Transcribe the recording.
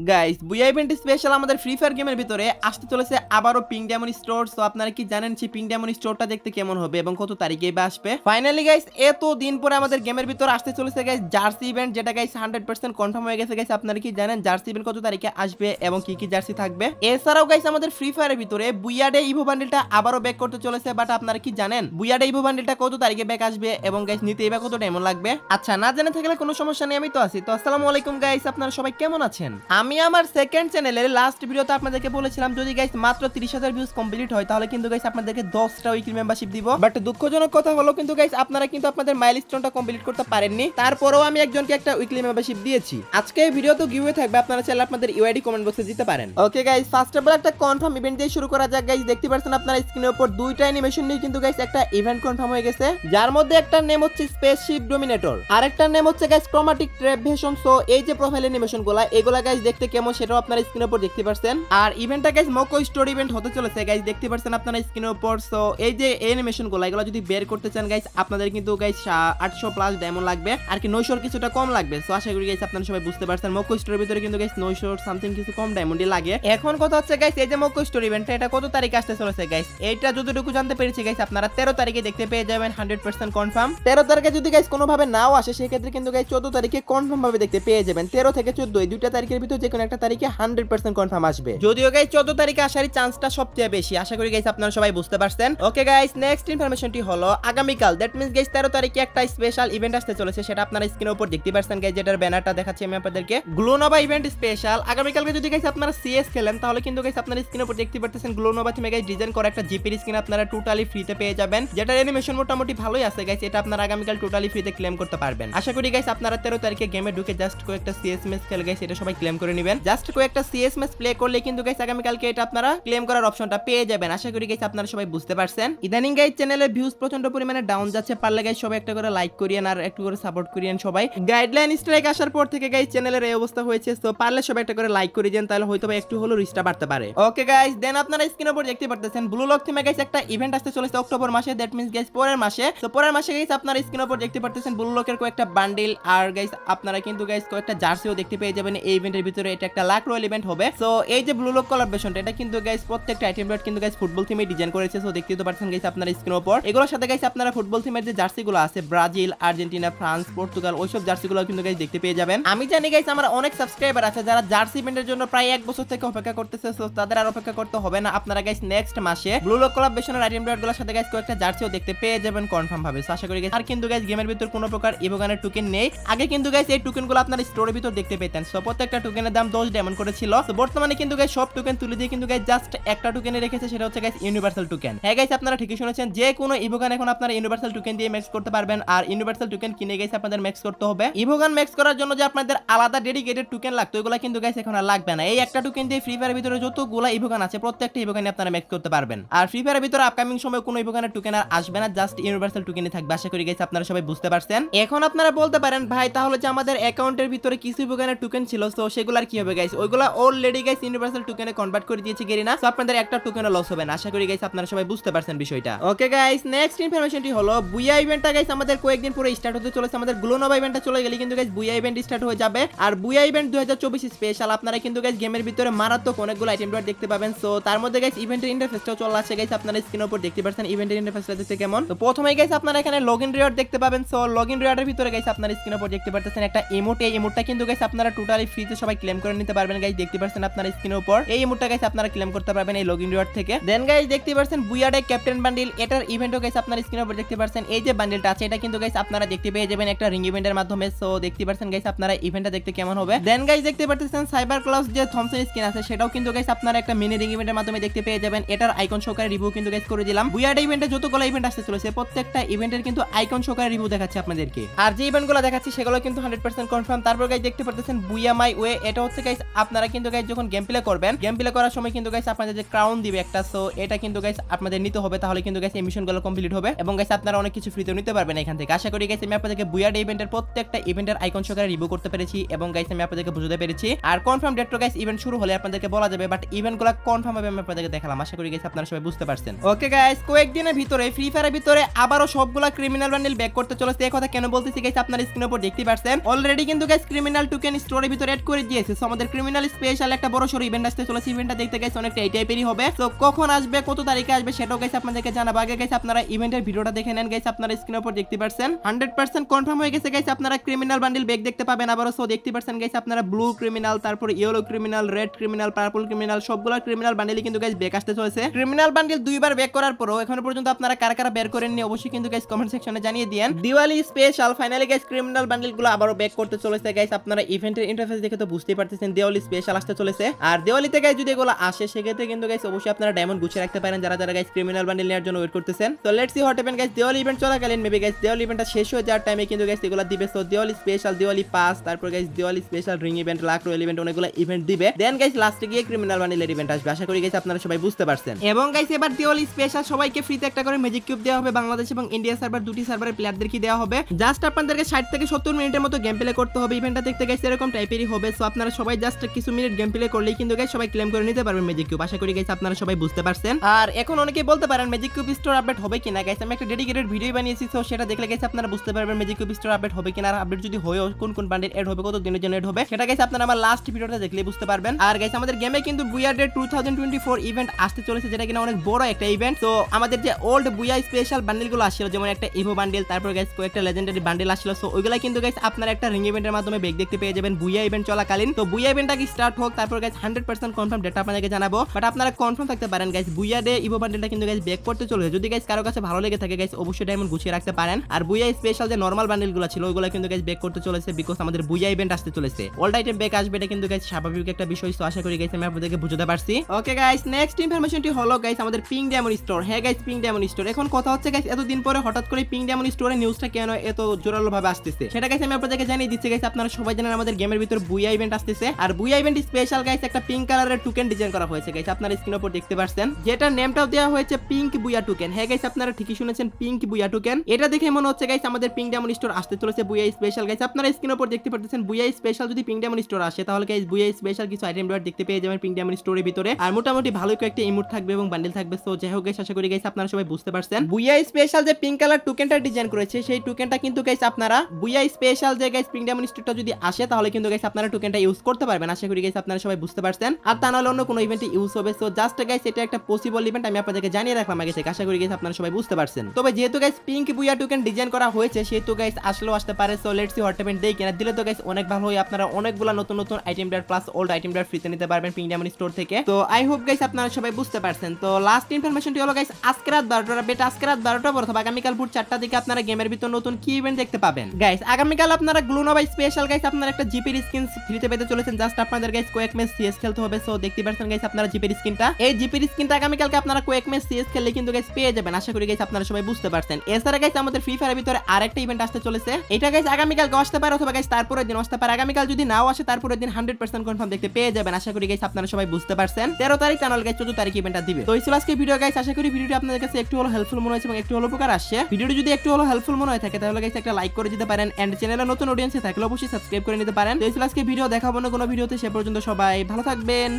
Guys বুয়া event special আমাদের free fire গেমের ভিতরে আসতে চলেছে আবারও পিঙ্ক ডায়মন্ড স্টোর। সো আপনারা কি জানেন সেই পিঙ্ক ডায়মন্ড স্টোরটা দেখতে কেমন হবে এবং কত তারিখে বা আসবে? ফাইনালি গাইস এত দিন পরে আমাদের গেমের ভিতরে আসতে চলেছে গাইস জার্সি ইভেন্ট, যেটা গাইস 100% কনফার্ম হয়ে গেছে। গাইস আপনারা কি জানেন জার্সি ইভেন্ট কত তারিখে আসবে এবং কি কি জার্সি থাকবে? এছাড়াও গাইস আমাদের ফ্রি ফায়ারের ভিতরে বুয়া ডে ইভো বান্ডেলটা আবারও ব্যাক করতে চলেছে। বাট আপনারা কি জানেন বুয়া ডে ইভো বান্ডেলটা কত তারিখে ব্যাক আসবে এবং গাইস নিতে এবার কত টাইম লাগবে? আচ্ছা, না জেনে থাকলে কোনো সমস্যা নেই, আমি তো আছি। তো আসসালামু আলাইকুম গাইস, আপনারা সবাই কেমন আছেন? আমি আমার সেকেন্ড চ্যানেলের লাস্ট ভিডিওতে আপনাদেরকে বলেছিলাম যদি গাইস মাত্র 30,000 ভিউজ কমপ্লিট হয় তাহলে কিন্তু গাইস আপনাদেরকে 10টা উইকলি মেম্বারশিপ দিব। বাট দুঃখজনক কথা হলো কিন্তু গাইস আপনারা কিন্তু আপনাদের মাইলস্টোনটা কমপ্লিট করতে পারেননি। তারপরেও আমি একজনকে একটা উইকলি মেম্বারশিপ দিয়েছি। আজকে এই ভিডিও তো গিভওয়ে থাকবে, আপনারা চাইলে আপনাদের ইউআইডি কমেন্ট বক্সে দিতে পারেন। Okay guys, first of all একটা কনফার্ম ইভেন্ট দিয়ে শুরু করা যাক। গাইস দেখতে পাচ্ছেন আপনারা স্ক্রিনের উপর দুইটা অ্যানিমেশন নিয়ে কিন্তু গাইস একটা ইভেন্ট কনফার্ম হয়ে গেছে, যার মধ্যে একটা নেম হচ্ছে স্পেসশিপ ডোমিনেটর আর একটা নেম হচ্ছে গাইস ক্রোমাটিক ট্র্যাপ ভেশন। সো এই যে প্রোফাইল অ্যানিমেশনগুলো এগুলা গাইস দেখতে কেমন সেটাও আপনারা স্ক্রিনের উপর দেখতে পাচ্ছেন। আর ইভেন্টটা গাইস মোকো স্টোরি ইভেন্ট হতে চলেছে গাইস, দেখতে পাচ্ছেন আপনারা স্ক্রিনের উপর। সো এই যে অ্যানিমেশনগুলো এগুলো যদি বের করতে চান গাইস আপনাদের কিন্তু গাইস 800 প্লাস ডায়মন্ড লাগবে, আর কি 900 কিছুটা কম লাগবে। সো আশা করি গাইস আপনারা সবাই বুঝতে পারছেন মোকো স্টোরির ভিতরে কিন্তু গাইস 900 সামথিং কিছু কম ডায়মন্ডই লাগে। এখন কথা হচ্ছে গাইস এই যে মোকো স্টোরি ইভেন্টটা এটা কত তারিখে আসতে চলেছে গাইস? এইটা যতটুকু জানতে পেরেছি গাইস আপনারা 13 তারিখে দেখতে পেয়ে যাবেন 100% কনফার্ম। 13 তারিখে যদি গাইস কোনোভাবে নাও আসে সেই ক্ষেত্রে কিন্তু গাইস 14 তারিখে কনফার্ম ভাবে দেখতে পেয়ে যাবেন। 13 থেকে 14 এই দুইটা তারিখের ভিতর যে কোনো একটা তারিখে 100% কনফার্ম আসবে, যদিও গাইস 14 তারিখে আসার চান্সটা সবচেয়ে বেশি। আশা করি গাইস আপনারা সবাই বুঝতে পারছেন। ওকে গাইস, নেক্সট ইনফরমেশনটি হলো আগামীকাল, দ্যাট মিন্স গাইস 13 তারিখে একটা স্পেশাল ইভেন্ট আসতে চলেছে, সেটা আপনারা স্ক্রিনের উপর দেখতে পাচ্ছেন গাইস, যেটার ব্যানারটা দেখাচ্ছি আমি আপনাদেরকে। গ্লোনোভা ইভেন্ট স্পেশাল আগামীকালকে যদি গাইস আপনারা সিএস খেলেন তাহলে কিন্তু গাইস আপনারা স্ক্রিনের উপর দেখতে পাচ্ছেন গ্লোনোভা থিমে গাইস ডিজাইন করা একটা জিপির স্কিন আপনারা টোটালি ফ্রিতে পেয়ে যাবেন, যেটার অ্যানিমেশন মোটামুটি ভালোই আছে গাইস। এটা আপনারা আগামীকাল টোটালি ফ্রিতে ক্লেম করতে পারবেন। আশা করি গাইস আপনারা 13 তারিখে গেমে ঢুকে জাস্ট কয়েকটা সিএস ম্যাচ খেলে গাইস এটা সবাই ক্লেম করে নেবেন। জাস্ট কয়েকটা সিএস ম্যাচ প্লে করলে কিন্তু গাইস আগামীকালকে এটা আপনারা ক্লেম করার অপশনটা পেয়ে যাবেন। আশা করি গাইস আপনারা সবাই বুঝতে পারছেন। ইদানিং গাইস চ্যানেলের ভিউজ প্রচন্ড পরিমাণে ডাউন যাচ্ছে, পারলে গাইস সবাই একটা করে লাইক করিয়েন আর একটু করে সাপোর্ট করিয়েন সবাই। গাইডলাইন স্ট্রাইক আসার পর থেকে গাইস চ্যানেলের এই অবস্থা হয়েছে। সো পারলে সবাই একটা করে লাইক করে দেন, তাহলে হয়তো একটু হলো রিচটা বাড়তে পারে। ওকে গাইস, দেন আপনারা স্ক্রিনের উপর দেখতে পারতেছেন ব্লু লক থিমে গাইস একটা ইভেন্ট আসতে চলেছে অক্টোবর মাসে, দ্যাট মিন্স গাইস পরের মাসে। তো পরের মাসে গাইস আপনারা স্ক্রিনের উপর দেখতে পারতেছেন ব্লু লকের কয়েকটা বান্ডেল আর গাইস আপনারা কিন্তু গাইস কয়েকটা জার্সিও দেখতে পেয়ে যাবেন এই ইভেন্টের ভিতরে। এটা একটা লাক রয়্যাল ইভেন্ট হবে। সো এই যে ব্লু লক কোলাবরেশনটা এটা কিন্তু গাইস প্রত্যেকটা আইটেম ডট কিন্তু গাইস ফুটবল থিমে ডিজাইন করেছে। সো দেখতে তো পাচ্ছেন গাইস আপনারা স্ক্রিনের উপর। এগুলোর সাথে গাইস আপনারা ফুটবল থিমের যে জার্সিগুলো আছে ব্রাজিল, আর্জেন্টিনা, ফ্রান্স, পর্তুগাল ওইসব জার্সিগুলো কিন্তু গাইস দেখতে পেয়ে যাবেন। আমি জানি গাইস আমার অনেক সাবস্ক্রাইবার আছে যারা জার্সি ইভেন্টের জন্য প্রায় 1 বছর থেকে অপেক্ষা করতেছে। সো তাদের আর অপেক্ষা করতে হবে না, আপনারা গাইস নেক্সট মাসে ব্লু লক কোলাবরেশনের আইটেম ডটগুলোর সাথে গাইস কয়েকটা জার্সিও দেখতে পেয়ে যাবেন কনফার্ম ভাবে। সো আশা করি গাইস আর কিন্তু গাইস গেমের ভিতর কোনো প্রকার ইভোগানের টোকেন নেই। আগে কিন্তু গাইস এই টোকেনগুলো আপনারা স্টোরের ভিতর দেখতে পেতেন। সো প্রত্যেকটা টোকেনের দাম 10 ডায়মন্ড করে ছিল। সো বর্তমানে কিন্তু গাইস সব টোকেন তুলে দিয়ে কিন্তু গাইস জাস্ট একটা টোকেনে রেখেছে, সেটা হচ্ছে গাইস ইউনিভার্সাল টোকেন। হ্যাঁ গাইস আপনারা ঠিকই শুনেছেন, যে কোনো ইভোগান এখন আপনারা ইউনিভার্সাল টোকেন দিয়ে ম্যাক্স করতে পারবেন। আর ইউনিভার্সাল টোকেন কিনে গাইস আপনাদের ম্যাক্স করতে হবে। ইভোগান ম্যাক্স করার জন্য যে আপনাদের আলাদা ডেডিকেটেড টোকেন লাগতো ওগুলা কিন্তু গাইস এখন আর লাগবে না। এই একটা টোকেন দিয়ে ফ্রি ফায়ারের ভিতরে যতগুলা ইভোগান আছে প্রত্যেকটা ইভোগানে আপনারা ম্যাক্স করতে পারবেন। আর ফ্রি ফায়ারের ভিতরে আপকামিং সময় কোনো ইভোগানের টোকেন আর আসবে না, জাস্ট ইউনিভার্সাল টোকেনই থাকবে। আশা করি গাইস আপনারা সবাই বুঝতে পারছেন। এখন আপনারা বলতে পারেন ভাই তাহলে যে আমাদের অ্যাকাউন্টের ভিতরে কিছু ইভোগানের টোকেন ছিল সো সেগুলার কি হবে গাইস? ওইগুলা অলরেডি গাইস ইউনিভার্সাল টোকেনে কনভার্ট করে দিয়েছে গেরিনা। সো আপনাদের একটা টোকেনও লস হবে না। আশা করি গাইস আপনারা সবাই বুঝতে পারছেন বিষয়টা। ওকে গাইস, নেক্সট ইনফরমেশনটি হলো বুয়া ইভেন্টটা গাইস আমাদের কয়েকদিন পরে স্টার্ট হতে চলেছে। আমাদের গ্লোনোভা ইভেন্টটা চলে গেলে কিন্তু গাইস বুয়া ইভেন্ট স্টার্ট হয়ে যাবে। আর বুয়া ইভেন্ট 2024 স্পেশাল আপনারা কিন্তু গাইস গেমের ভিতরে মারাত্মক অনেকগুলো আইটেম ডট দেখতে পাবেন। সো তার মধ্যে গাইস ইভেন্টের ইন্টারফেসটাও চলে আসছে গাইস, আপনারা স্ক্রিনের উপর দেখতে পাচ্ছেন ইভেন্টের ইন্টারফেসটা দেখতে কেমন। তো প্রথমেই গাইস আপনারা এখানে লগইন রিওয়ার্ড দেখতে পাবেন। সো লগইন রিওয়ার্ডের ভিতরে গাইস আপনারা স্ক্রিনের উপর দেখতে পাচ্ছেন একটা ইমোট। এই ইমোটটা কিন্তু গাইস আপনারা টোটালি ফ্রিতে সবাই ক্লেম করে নিতে পারবেন গাইস, দেখতে পাচ্ছেন আপনারা স্ক্রিনের উপর। এই ইমোটটা গাইস আপনারা ক্লেম করতে পারবেন এই লগইন রিওয়ার্ড থেকে। দেন গাইস দেখতে পাচ্ছেন বুয়াডে ক্যাপ্টেন বান্ডিল, এটার ইভেন্টও গাইস আপনারা স্ক্রিনের উপর দেখতে পাচ্ছেন। এই যে বান্ডিলটা আছে এটা কিন্তু গাইস আপনারা দেখতে পেয়ে যাবেন একটা রিং ইভেন্টের মাধ্যমে। সো দেখতে পাচ্ছেন গাইস আপনারা ইভেন্টটা দেখতে কেমন হবে। দেন গাইস দেখতে পাচ্ছেন সাইবার ক্লাস যে থমসন স্কিন আছে সেটাও কিন্তু গাইস আপনারা একটা মিনি রিং ইভেন্টের মাধ্যমে দেখতে পেয়ে যাবেন। এটার আইকন সহকারে রিভিউ কিন্তু গাইস করে দিলাম। বুয়াডে ইভেন্টে যতগুলো ইভেন্ট আসতে চলেছে প্রত্যেকটা ইভেন্টের কিন্তু আইকন সহকারে রিভিউ দেখাচ্ছি আপনাদেরকে। আর যে ইভেন্টগুলো দেখাচ্ছি সেগুলো কিন্তু 100% কনফার্ম। তারপর গাইস দেখতে পাচ্ছেন বুয়া মাই ওয়ে, এটা হচ্ছে গাইস আপনারা কিন্তু গাইস যখন গেম প্লে করবেন, গেম প্লে করার সময় কিন্তু গাইস আপনাদের যে ক্রাউন দিবে একটা, সো এটা কিন্তু গাইস আপনাদের নিতে হবে, তাহলে কিন্তু গাইস এই মিশনগুলো কমপ্লিট হবে এবং গাইস আপনারা অনেক কিছু ফ্রিতে নিতে পারবেন এখান থেকে। আশা করি গাইস আমি আপনাদেরকে বুয়াডে ইভেন্টের প্রত্যেকটা ইভেন্টের আইকন সহকারে রিভিউ করতে পেরেছি এবং গাইস আমি আপনাদেরকে বুঝাতে পেরেছি। আর কনফার্ম ডেট গাইস ইভেন্ট শুরু হলে আপনাদেরকে বলা যাবে, বাট ইভেন্টগুলো কনফার্ম হবে আমি আপনাদেরকে দেখালাম। আশা করি গাইস আপনারা সবাই বুঝতে পারছেন। ওকে গাইস, কয়েকদিনের ভিতরে ফ্রি ফায়ারের ভিতরে আবারো সবগুলা ক্রিমিনাল বান্ডেল ব্যাক করতে চলেছে। এই কথা কেন বলতেছি গাইস আপনারা স্ক্রিনের উপর দেখতে পাচ্ছেন। অলরেডি কিন্তু গাইস ক্রিমিনাল টোকেন স্টোরের ভিতরে অ্যাড করে দিয়েছে। চলেছে। সো আমাদের ক্রিমিনাল স্পেশাল একটা বড় সড়ো ইভেন্ট আসতে চলেছে। ইভেন্টটা দেখতে গাইস অনেকটা এই টাইপেরই হবে। তো কখন আসবে, কত তারিখে আসবে সেটাও গাইস আপনাদেরকে জানাবো। আগে গাইস আপনারা ইভেন্টের ভিডিওটা দেখে নেন গাইস, আপনারা স্ক্রিনের উপর দেখতে পাচ্ছেন 100% কনফার্ম হয়ে গেছে গাইস। আপনারা ক্রিমিনাল বান্ডিল ব্যাগ দেখতে পাবেন আবারো। সো দেখতে পাচ্ছেন গাইস আপনারা ব্লু ক্রিমিনাল, তারপর yellow criminal, red criminal, purple criminal সবগুলা ক্রিমিনাল বান্ডিলই কিন্তু গাইস ব্যাগ আসতে চলেছে। ক্রিমিনাল বান্ডিল দুইবার ব্যাগ করার পরও এখনো পর্যন্ত আপনারা কারা কারা বের করেননি অবশ্যই কিন্তু গাইস কমেন্ট সেকশনে জানিয়ে দিয়েন। Diwali special finally guys criminal বান্ডিলগুলো আবারো ব্যাগ করতে চলেছে গাইস। আপনারা ইভেন্টের ইন্টারফেস দেখে তো বুঝতেই পারতেছেন দিওয়ালি স্পেশাল আসতে চলেছে। আর দিওয়ালিতে গাইস যদি এগুলো আসে সেক্ষেত্রে কিন্তু গাইস অবশ্যই আপনারা ডায়মন্ড গুছিয়ে রাখতে পারেন যারা যারা গাইস ক্রিমিনাল বান্ডিল নেওয়ার জন্য ওয়েট করতেছেন। তো let's see what happen guys. Diwali event চলাকালীন মেবি গাইস দিওয়ালি ইভেন্টটা শেষ হয়ে যাওয়ার টাইমে কিন্তু গাইস এগুলো দিবে। So Diwali special, Diwali pass, তারপর guys Diwali special ring event, luck royal event অনেকগুলো ইভেন্ট দিবে। দেন গাইস লাস্টে গিয়ে ক্রিমিনাল বান্ডিলের ইভেন্ট আসবে। আশা করি গাইস আপনারা সবাই বুঝতে পারছেন। এবং গাইস এবার দিওয়ালি স্পেশাল সবাইকে ফ্রিতে একটা করে ম্যাজিক কিউব দেওয়া হবে। বাংলাদেশ এবং ইন্ডিয়া সার্ভার দুটি সার্ভারের প্লেয়ারদেরকে দেওয়া হবে। জাস্ট আপনাদেরকে 60 থেকে 70 মিনিটের মতো গেম প্লে করতে হবে। ইভেন্টটা দেখতে গাইস এরকম টাইপেরই হবে। সো আপনারা সবাই জাস্ট কিছু মিনিট গেম প্লে করলেই কিন্তু গাইস সবাই ক্লেম করে নিতে পারবেন ম্যাজিক কিউব। আশা করি গাইস আপনারা সবাই বুঝতে পারছেন। আর এখন অনেকেই বলতে পারেন ম্যাজিক কিউব স্টোর আপডেট হবে কিনা গাইস। আমি একটা ডেডিকেটেড ভিডিও বানিয়েছি, সো সেটা দেখলে গাইস আপনারা বুঝতে পারবেন ম্যাজিক কিউব স্টোর আপডেট হবে কিনা। আর আপডেট যদি হয় কোন কোন বান্ডেল এড হবে, কত দিনের জন্য এড হবে সেটা গাইস আপনারা আমার লাস্ট ভিডিওটা দেখলে বুঝতে পারবেন। আর গাইস আমাদের গেমে কিন্তু বুয়া ডে 2024 ইভেন্ট আসতে চলেছে, যেটা কিনা অনেক বড় একটা ইভেন্ট। তো আমাদের যে ওল্ড বুয়া স্পেশাল বান্ডেলগুলো আসছিল, যেমন একটা ইভো বান্ডেল, তারপর গাইস কয়েকটা লেজেন্ডারি বান্ডেল আসছিল, সো ওইগুলা কিন্তু গাইস আপনারা একটা রিং ইভেন্টের মাধ্যমে ব্যাগ দেখতে পেয়ে যাবেন বুয়া ইভেন্ট চলাকালীন। তো বুয়া ইভেন্টটা কি স্টার্ট হোক, তারপর গাইস 100% কনফার্ম ডেটা আপনাদেরকে জানাবো। বাট আপনারা কনফার্ম থাকতে পারেন গাইস বুয়া ডে ইভো বান্ডেলটা কিন্তু গাইস ব্যাক করতে চলেছে। যদি গাইস কারো কাছে ভালো লেগে থাকে গাইস অবশ্যই ডায়মন্ড গুছিয়ে রাখতে পারেন। আর বুয়া স্পেশাল যে নরমাল বান্ডেলগুলো ছিল ওইগুলো কিন্তু গাইস ব্যাক করতে চলেছে, বিকজ আমাদের বুয়া ইভেন্ট আসতে চলেছে। অল আইটেম ব্যাক আসবে, এটা কিন্তু গাইস স্বাভাবিক একটা বিষয়। তো আশা করি গাইস আমি আপনাদেরকে বুঝাতে পারছি। ওকে গাইস, নেক্সট ইনফরমেশনটি হলো গাইস আমাদের পিং ডায়মন্ড স্টোর। হ্যাঁ গাইস পিং ডায়মন্ড স্টোর। এখন কথা হচ্ছে গাইস এতদিন পরে হঠাৎ করে পিং ডায়মন্ড স্টোরে নিউজটা কেন এত জোরালো ভাবে আসতেছে সেটা গাইস আমি আপনাদেরকে জানিয়ে দিচ্ছি গাইস। আপনারা সবাই জানেন আমাদের গেমের ভিতর বুয়া ইভেন্ট আসতেছে। আর বুয়া ইভেন্ট স্পেশাল গাইস একটা পিঙ্ক কালারের টোকেন ডিজাইন করা হয়েছে গাইস, আপনারা স্ক্রিনের উপর দেখতে পাচ্ছেন, যেটা নেমটাও দেওয়া হয়েছে পিঙ্ক বুয়া টোকেন। হ্যাঁ গাইস আপনারা ঠিকই শুনেছেন, পিঙ্ক বুয়া টোকেন। এটা দেখে মনে হচ্ছে গাইস আমাদের পিং ডায়মন্ড স্টোর আসতে চলেছে বুয়া স্পেশাল গাইস। আপনারা স্ক্রিনের উপর দেখতে পাচ্ছেন বুয়া স্পেশাল যদি পিং ডায়মন্ড স্টোর আসে তাহলে গাইস বুয়া স্পেশাল কিছু আইটেম ডট দেখতে পেয়ে যাবেন পিং ডায়মন্ড স্টোরের ভিতরে। আর মোটামুটি ভালো কয়েকটা ইমোট থাকবে এবং বান্ডেল থাকবে। সো যাই হোক গাইস আশা করি গাইস আপনারা সবাই বুঝতে পারছেন। বুয়া স্পেশাল যে পিঙ্ক কালার টোকেনটা ডিজাইন করেছে সেই টোকেনটা কিন্তু গাইস আপনারা বুয়া স্পেশাল যে গাইস পিং ডায়মন্ড স্টোরটা যদি আসে তাহলে কিন্তু গাইস আপনারা টোকেনটা ইউজ করতে পারবেন। আশা করি গাইস আপনারা সবাই বুঝতে পারছেন। আর তা নাহলে অন্য কোনো ইভেন্টে ইউজ হবে। সো জাস্ট গাইস এটা একটা পসিবল ইভেন্ট, আমি আপনাদেরকে জানিয়ে রাখলাম আগে থেকে। আশা করি গাইস আপনারা সবাই বুঝতে পারছেন। তবে যেহেতু গাইস পিঙ্ক বুয়া টোকেন ডিজাইন করা হয়েছে সেহেতু গাইস আসলেও আসতে পারে। So let's see what happen. দেই কিনা দিলে তো গাইস অনেক ভালো হয়। আপনারা অনেকগুলো নতুন নতুন item dot plus old item dot ফ্রিতে নিতে পারবেন পিং ডায়মন্ড স্টোর থেকে। তো আই হোপ গাইস আপনারা সবাই বুঝতে পারছেন। তো লাস্ট ইনফরমেশনটি হলো গাইস আজকে রাত 12টা আপডেট। আজকে রাত 12টা পর অথবা আগামীকাল ভোর 4টা দিকে আপনারা গেমের ভিতর নতুন কি ইভেন্ট দেখতে পাবেন গাইস। আগামীকাল আপনারা গ্লুনোভাই স্পেশাল গাইস আপনারা একটা জিপির স্কিন ফ্রিতে পেতে চলেছেন। জাস্ট আপনাদের গাইস কয়েক ম্যাচ সিএস খেলতে হবে। সো দেখতে পাচ্ছেন গাইস আপনারা জিপির স্কিনটা, এই জিপির স্কিনটা আগামীকালকে আপনারা কয়েক ম্যাচ সিএস খেললে কিন্তু গাইস পেয়ে যাবেন। আশা করি গাইস আপনারা সবাই বুঝতে পারছেন। এছাড়া গাইস আমাদের ফ্রি ফায়ারের ভিতরে আরেকটা ইভেন্ট আসতে চলেছে। এটা গাইস আগামীকালকে আসতে পারে অথবা গাইস তারপরের দিন আসতে পারে। আগামীকাল যদি নাও আসে তারপরের দিন 100% কনফার্ম দেখতে পেয়ে যাবেন। আশা করি গাইস আপনারা সবাই বুঝতে পারছেন। 13 তারিখ তাহলে গাইস 14 তারিখ ইভেন্টটা দিবে। তো এই ছিল আজকে ভিডিও গাইস। আশা করি ভিডিওটি আপনাদের কাছে একটু হলো হেল্পফুল মনে হয়েছে এবং একটু হলো উপকার আসছে। ভিডিওটি যদি একটু হলো হেল্পফুল মনে হয় থাকে তাহলে গাইস একটা লাইক করে দিতে পারেন। এন্ড চ্যানেলে নতুন অডিয়েন্সে থাকলে অবশ্যই সাবস্ক্রাইব করে নিতে পারেন। তো এই ছিল আজকে ভিডিও, দেখাবো না কোনো ভিডিওতে। সে পর্যন্ত সবাই ভালো থাকবেন।